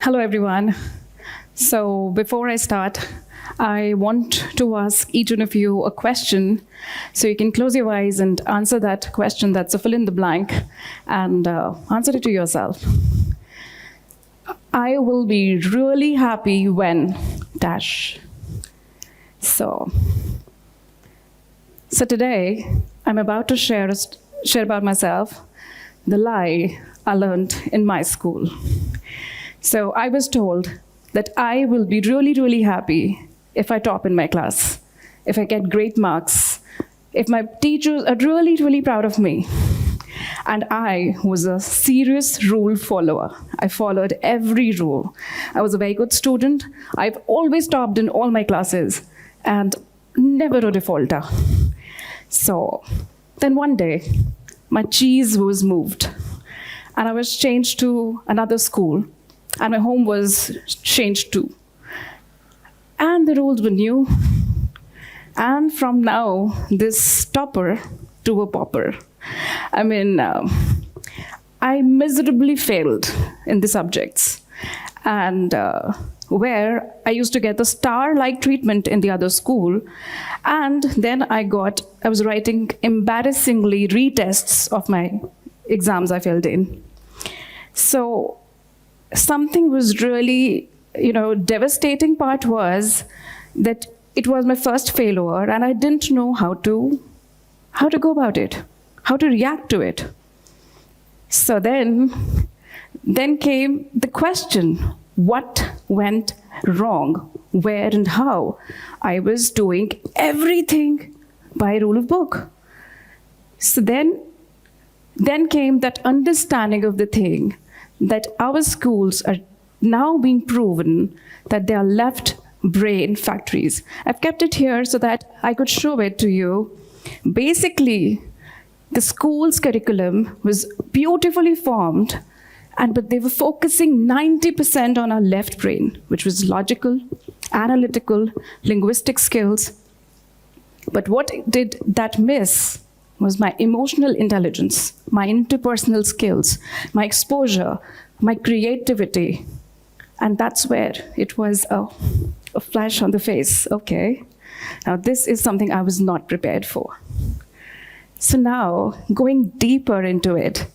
Hello, everyone. So before I start, I want to ask each one of you a question. So you can close your eyes and answer that question. That's a fill in the blank, and answer it to yourself. I will be really happy when dash. So today, I'm about to share about myself, the lie I learned in my school. So I was told that I will be really, really happy if I top in my class, if I get great marks, if my teachers are really, really proud of me. And I was a serious rule follower. I followed every rule. I was a very good student. I've always topped in all my classes and never a defaulter. So then one day, my cheese was moved and I was changed to another school. And my home was changed too. And the rules were new. And from now, this topper to a popper. I mean, I miserably failed in the subjects. And where I used to get the star-like treatment in the other school. And then I was writing embarrassingly retests of my exams I failed in. So something was really, devastating part was that it was my first failure and I didn't know how to go about it, how to react to it. So then came the question, what went wrong, where and how? I was doing everything by rule of book. So then came that understanding of the thing, that our schools are now being proven that they are left brain factories. I've kept it here so that I could show it to you. Basically, the school's curriculum was beautifully formed, but they were focusing 90% on our left brain, which was logical, analytical, linguistic skills. But what did that miss was my emotional intelligence, my interpersonal skills, my exposure, my creativity. And that's where it was a flash on the face. Okay, now this is something I was not prepared for. So now, going deeper into it,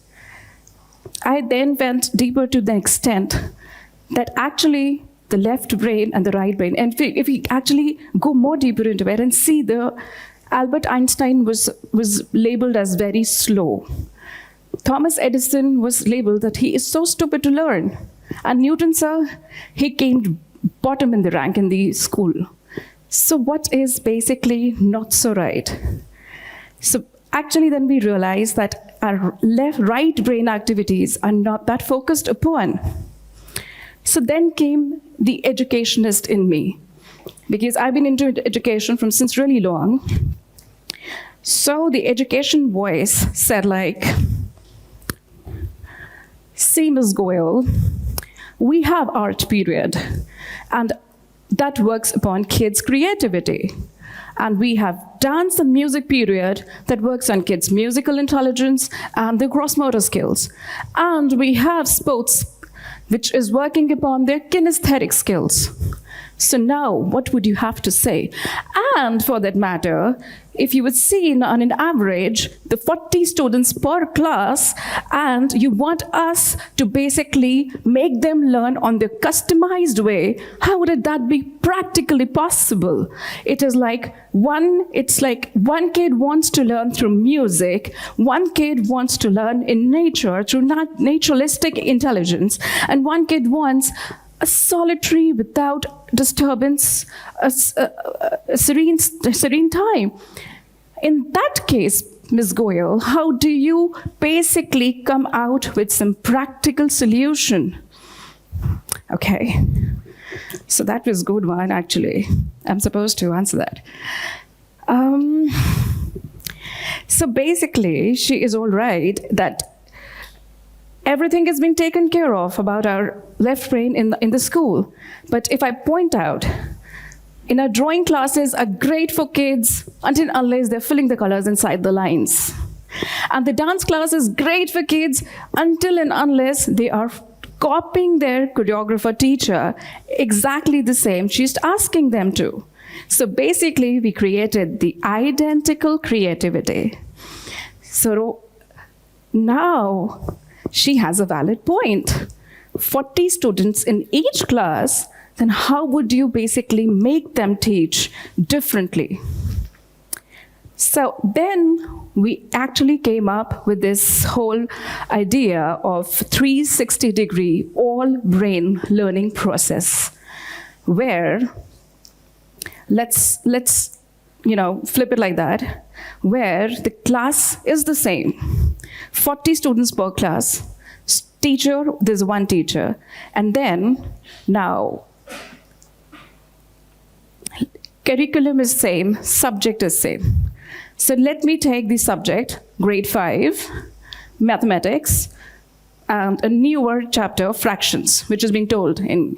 I then went deeper to the extent that actually the left brain and the right brain, and if we actually go more deeper into it and see Albert Einstein was labeled as very slow. Thomas Edison was labeled that he is so stupid to learn. And Newton, sir, he came bottom in the rank in the school. So what is basically not so right? So actually then we realized that our right brain activities are not that focused upon. So then came the educationist in me, because I've been into education since really long. So the education voice said see, Ms. Goyal, we have art period, and that works upon kids' creativity. And we have dance and music period that works on kids' musical intelligence and their gross motor skills. And we have sports, which is working upon their kinesthetic skills. So now, what would you have to say? And for that matter, if you would see on an average, the 40 students per class, and you want us to basically make them learn on their customized way, how would that be practically possible? It's like one kid wants to learn through music, one kid wants to learn in nature through naturalistic intelligence, and one kid wants a solitary, without disturbance, a serene time. In that case, Ms. Goyal, how do you basically come out with some practical solution? Okay, so that was a good one, actually. I'm supposed to answer that. So basically, she is all right that everything is being taken care of about our left brain in the school. But if I point out, in our drawing classes are great for kids until unless they're filling the colors inside the lines. And the dance class is great for kids until and unless they are copying their choreographer teacher exactly the same. She's asking them to. So basically, we created the identical creativity. So now she has a valid point. 40 students in each class, then how would you basically make them teach differently? So then we actually came up with this whole idea of 360-degree all-brain learning process, where let's flip it like that, where the class is the same, 40 students per class, teacher, there's one teacher, and then now curriculum is same, subject is same. So let me take the subject, grade 5, mathematics, and a newer chapter, fractions, which is being told in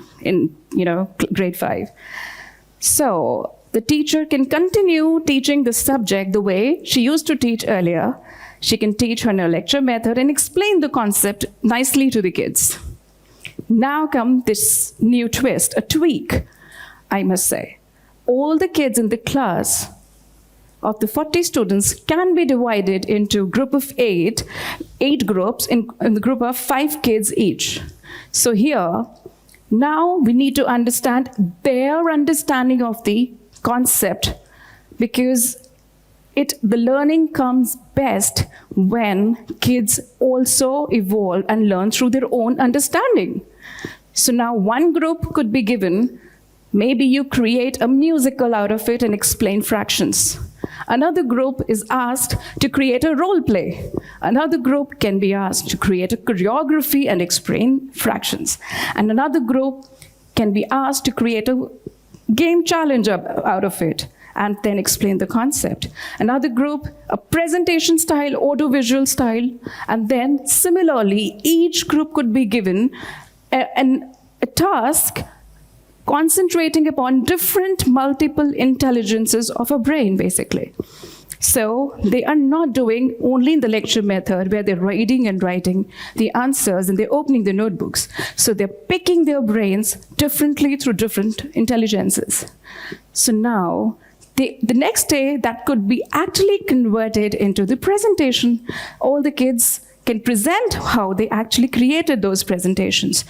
grade 5. So the teacher can continue teaching the subject the way she used to teach earlier. She can teach her in a lecture method and explain the concept nicely to the kids. Now come this new twist, a tweak, I must say. All the kids in the class of the 40 students can be divided into a group of 8 groups in the group of 5 kids each. So here, now we need to understand their understanding of the concept, because the learning comes best when kids also evolve and learn through their own understanding. So now one group could be given, maybe you create a musical out of it and explain fractions. Another group is asked to create a role play. Another group can be asked to create a choreography and explain fractions. And another group can be asked to create a game challenge out of it and then explain the concept. Another group, a presentation style, audiovisual style, and then similarly, each group could be given a task concentrating upon different multiple intelligences of a brain, basically. So they are not doing only in the lecture method where they're reading and writing the answers and they're opening the notebooks. So they're picking their brains differently through different intelligences. So now, the next day, that could be actually converted into the presentation. All the kids can present how they actually created those presentations.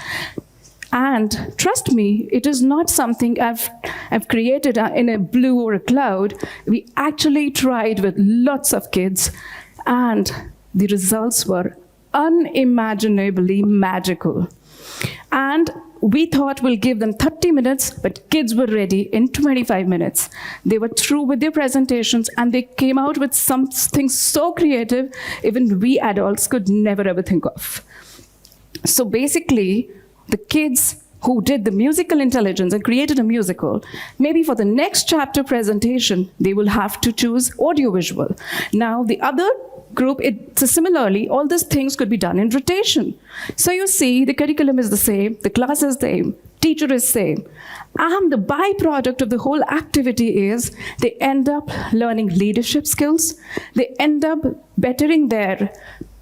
And trust me, it is not something I've created in a blue or a cloud. We actually tried with lots of kids, and the results were unimaginably magical. And we thought we'll give them 30 minutes, but kids were ready in 25 minutes. They were through with their presentations, and they came out with something so creative, even we adults could never ever think of. So basically, the kids who did the musical intelligence and created a musical, maybe for the next chapter presentation, they will have to choose audiovisual. Now, the other group, similarly, all these things could be done in rotation. So you see, the curriculum is the same, the class is the same, teacher is same. And the byproduct of the whole activity is they end up learning leadership skills, they end up bettering their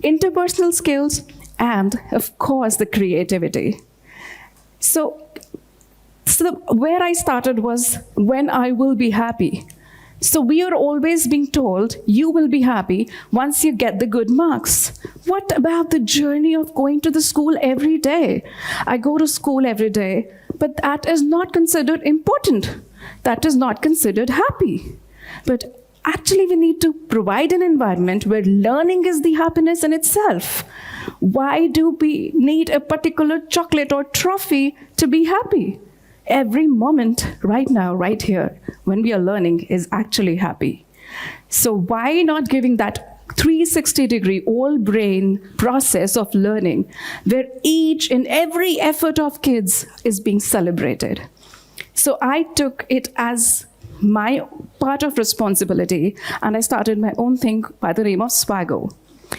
interpersonal skills, and of course, the creativity. So where I started was when I will be happy. So we are always being told, you will be happy once you get the good marks. What about the journey of going to the school every day? I go to school every day, but that is not considered important. That is not considered happy. But actually, we need to provide an environment where learning is the happiness in itself. Why do we need a particular chocolate or trophy to be happy? Every moment right now, right here, when we are learning is actually happy. So why not giving that 360-degree all-brain process of learning where each and every effort of kids is being celebrated? So I took it as my part of responsibility, and I started my own thing by the name of Swaggo.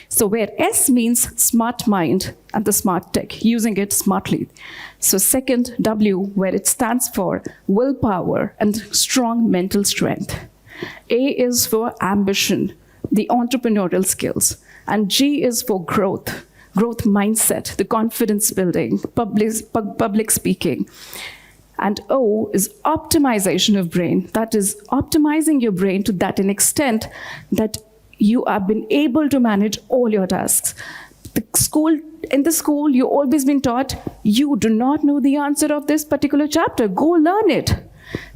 So where S means smart mind and the smart tech, using it smartly. So second, W, where it stands for willpower and strong mental strength. A is for ambition, the entrepreneurial skills. And G is for growth, growth mindset, the confidence building, public speaking. And O is optimization of brain. That is optimizing your brain to that an extent that you have been able to manage all your tasks. In the school, you've always been taught, you do not know the answer of this particular chapter, go learn it.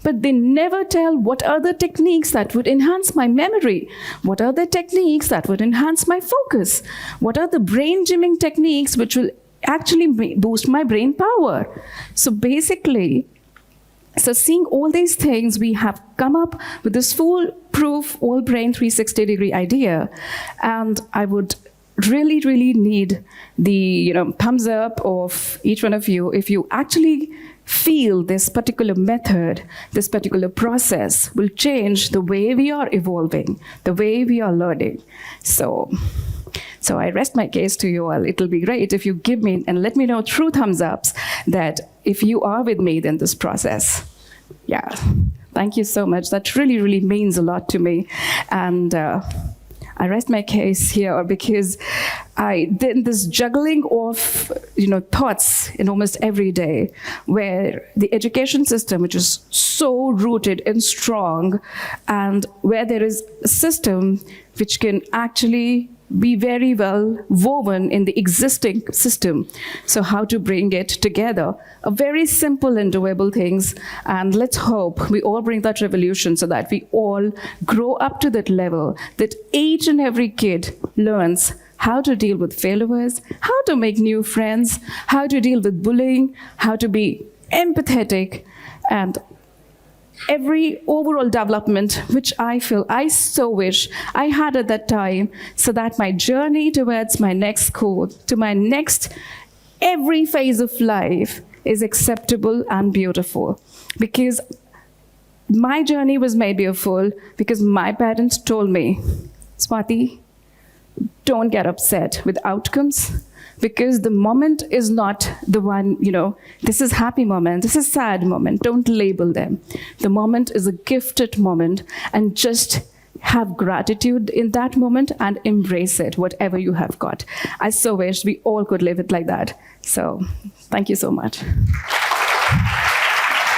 But they never tell what are the techniques that would enhance my memory, what are the techniques that would enhance my focus, what are the brain gymming techniques which will actually boost my brain power. So basically, seeing all these things, we have come up with this foolproof all brain 360-degree idea. And I would really, really need the thumbs up of each one of you if you actually feel this particular method, this particular process will change the way we are evolving, the way we are learning. So I rest my case to you all. It'll be great if you give me and let me know through thumbs ups that if you are with me in this process. Yeah, thank you so much. That really, really means a lot to me. And I rest my case here because I did this juggling of thoughts in almost every day, where the education system, which is so rooted and strong, and where there is a system which can actually be very well woven in the existing system. So how to bring it together, a very simple and doable things. And let's hope we all bring that revolution so that we all grow up to that level, that each and every kid learns how to deal with failures, how to make new friends, how to deal with bullying, how to be empathetic, and every overall development, which I feel I so wish I had at that time, so that my journey towards my next goal, to my next every phase of life is acceptable and beautiful. Because my journey was made beautiful because my parents told me, Swati, don't get upset with outcomes, because the moment is not the one, this is happy moment, this is sad moment, don't label them. The moment is a gifted moment, and just have gratitude in that moment and embrace it, whatever you have got. I so wish we all could live it like that. So thank you so much.